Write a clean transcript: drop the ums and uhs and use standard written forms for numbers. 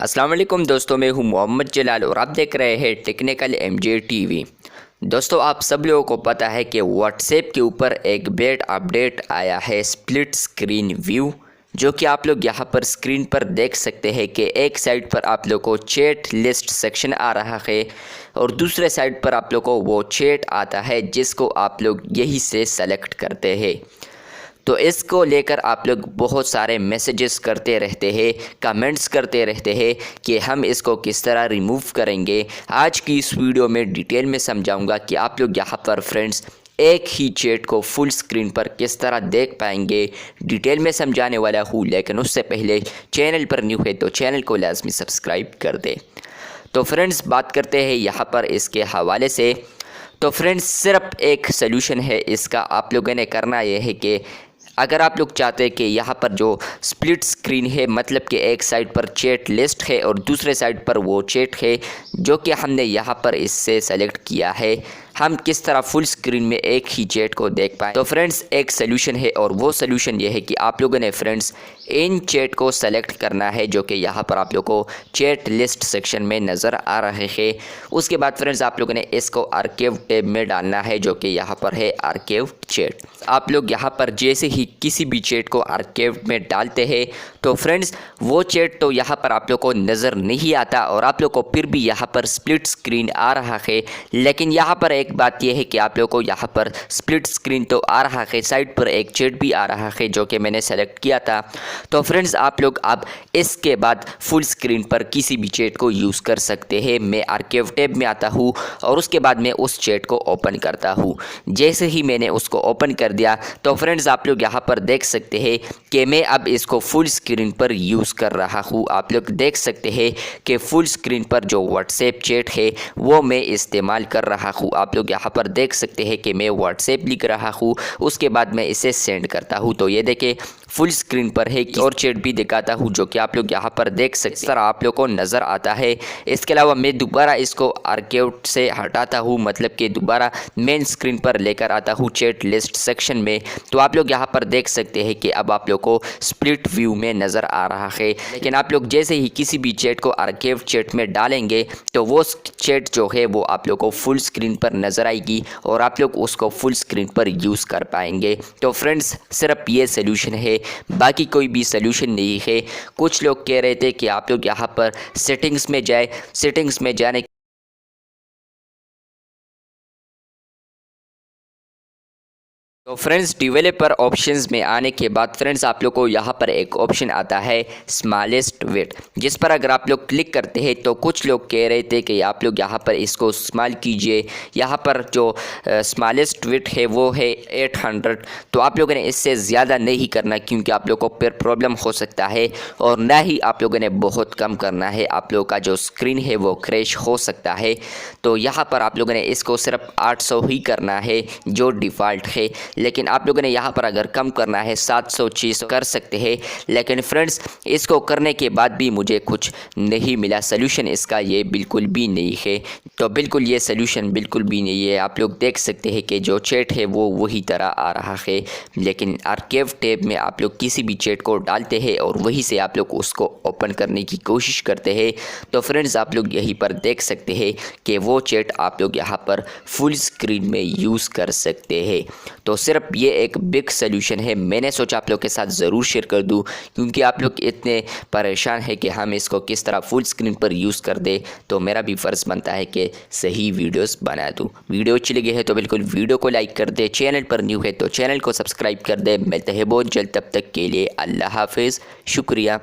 अस्सलाम वालेकुम दोस्तों, मैं हूं मोहम्मद जलाल और आप देख रहे हैं टेक्निकल एमजे टीवी। दोस्तों, आप सब लोगों को पता है कि व्हाट्सएप के ऊपर एक बेड अपडेट आया है, स्प्लिट स्क्रीन व्यू, जो कि आप लोग यहां पर स्क्रीन पर देख सकते हैं कि एक साइड पर आप लोग को चैट लिस्ट सेक्शन आ रहा है और दूसरे साइड पर आप लोग को वो चैट आता है जिसको आप लोग यही से सेलेक्ट करते हैं। तो इसको लेकर आप लोग बहुत सारे मैसेजेस करते रहते हैं, कमेंट्स करते रहते हैं कि हम इसको किस तरह रिमूव करेंगे। आज की इस वीडियो में डिटेल में समझाऊंगा कि आप लोग यहाँ पर फ्रेंड्स एक ही चैट को फुल स्क्रीन पर किस तरह देख पाएंगे। डिटेल में समझाने वाला हूँ, लेकिन उससे पहले चैनल पर न्यू है तो चैनल को लाजमी सब्सक्राइब कर दे। तो फ्रेंड्स, बात करते हैं यहाँ पर इसके हवाले से। तो फ्रेंड्स, सिर्फ एक सलूशन है इसका। आप लोगों ने करना यह है कि अगर आप लोग चाहते हैं कि यहाँ पर जो स्प्लिट स्क्रीन है, मतलब कि एक साइड पर चैट लिस्ट है और दूसरे साइड पर वो चैट है जो कि हमने यहाँ पर इससे सेलेक्ट किया है, हम किस तरह फुल स्क्रीन में एक ही चैट को देख पाएँ। तो फ्रेंड्स, एक सलूशन है और वो सलूशन ये है कि आप लोगों ने फ्रेंड्स इन चैट को सेलेक्ट करना है जो कि यहाँ पर आप लोगों को चैट लिस्ट सेक्शन में नज़र आ रहे हैं। उसके बाद फ्रेंड्स, आप लोगों ने इसको आर्काइव टैब में डालना है जो कि यहाँ पर है आर्काइव चैट। आप लोग यहाँ पर जैसे ही किसी भी चैट को आर्काइव में डालते हैं तो फ्रेंड्स वो चैट तो यहाँ पर आप लोग को नज़र नहीं आता और आप लोग को फिर भी यहाँ पर स्प्लिट स्क्रीन आ रहा है। लेकिन यहाँ पर एक बात यह है कि आप लोग को यहाँ पर स्प्लिट स्क्रीन तो आ रहा है, साइड पर एक चैट भी आ रहा है जो कि मैंने सेलेक्ट किया था। तो फ्रेंड्स, आप लोग अब इसके बाद फुल स्क्रीन पर किसी भी चैट को यूज़ कर सकते हैं। मैं आर्काइव टैब में आता हूँ और उसके बाद मैं उस चैट को ओपन करता हूँ। जैसे ही मैंने उसको ओपन कर दिया तो फ्रेंड्स, आप लोग यहाँ पर देख सकते हैं कि मैं अब इसको फुल स्क्रीन पर यूज़ कर रहा हूँ। आप लोग देख सकते हैं कि फुल स्क्रीन पर जो व्हाट्सएप चैट है वो मैं इस्तेमाल कर रहा हूँ। आप लोग यहाँ पर देख सकते हैं कि मैं व्हाट्सएप लिख रहा हूँ, उसके बाद मैं इसे सेंड करता हूँ। तो ये देखें फुल स्क्रीन पर है और चैट भी दिखाता हूँ जो कि आप लोग यहाँ पर देख सकते हैं। इस तरह आप लोग को नज़र आता है। इसके अलावा मैं दोबारा इसको आर्काइव से हटाता हूँ, मतलब कि दोबारा मेन स्क्रीन पर लेकर आता हूँ चैट लिस्ट सेक्शन में। तो आप लोग यहाँ पर देख सकते हैं कि अब आप लोग को स्प्लिट व्यू में नज़र आ रहा है। लेकिन आप लोग जैसे ही किसी भी चैट को आर्काइव चैट में डालेंगे तो वो चैट जो है वो आप लोग को फुल स्क्रीन पर नज़र आएगी और आप लोग उसको फुल स्क्रीन पर यूज़ कर पाएंगे। तो फ्रेंड्स, सिर्फ ये सलूशन है, बाकी कोई भी सलूशन नहीं है। कुछ लोग कह रहे थे कि आप लोग यहाँ पर सेटिंग्स में जाए, सेटिंग्स में जाने तो फ्रेंड्स डेवलपर ऑप्शंस में आने के बाद फ्रेंड्स आप लोग को यहाँ पर एक ऑप्शन आता है स्मॉलेस्ट विड्थ, जिस पर अगर आप लोग क्लिक करते हैं तो कुछ लोग कह रहे थे कि आप लोग यहाँ पर इसको स्मॉल कीजिए। यहाँ पर जो स्मॉलेस्ट विड्थ है वो है 800। तो आप लोगों ने इससे ज़्यादा नहीं करना क्योंकि आप लोग को फिर प्रॉब्लम हो सकता है, और ना ही आप लोगों ने बहुत कम करना है, आप लोगों का जो स्क्रीन है वो क्रैश हो सकता है। तो यहाँ पर आप लोगों ने इसको सिर्फ 800 ही करना है जो डिफ़ॉल्ट है। लेकिन आप लोगों ने यहाँ पर अगर कम करना है 700 600 कर सकते हैं। लेकिन फ्रेंड्स, इसको करने के बाद भी मुझे कुछ नहीं मिला, सलूशन इसका ये बिल्कुल भी नहीं है। तो बिल्कुल ये सलूशन बिल्कुल भी नहीं है। आप लोग देख सकते हैं कि जो चैट है वो वही तरह आ रहा है, लेकिन आर्काइव टैब में आप लोग किसी भी चैट को डालते हैं और वहीं से आप लोग उसको ओपन करने की कोशिश करते हैं। तो फ्रेंड्स, आप लोग यहीं पर देख सकते हैं कि वो चैट आप लोग यहाँ पर फुल स्क्रीन में यूज़ कर सकते हैं। तो सिर्फ ये एक बिग सलूशन है, मैंने सोचा आप लोग के साथ ज़रूर शेयर कर दूं क्योंकि आप लोग इतने परेशान हैं कि हम इसको किस तरह फुल स्क्रीन पर यूज़ कर दे। तो मेरा भी फ़र्ज़ बनता है कि सही वीडियोस बना दूं। वीडियो अच्छी लगी है तो बिल्कुल वीडियो को लाइक कर दे, चैनल पर न्यू है तो चैनल को सब्सक्राइब कर दे। मिलते हैं बहुत जल्द, तब तक के लिए अल्लाह हाफिज़, शुक्रिया।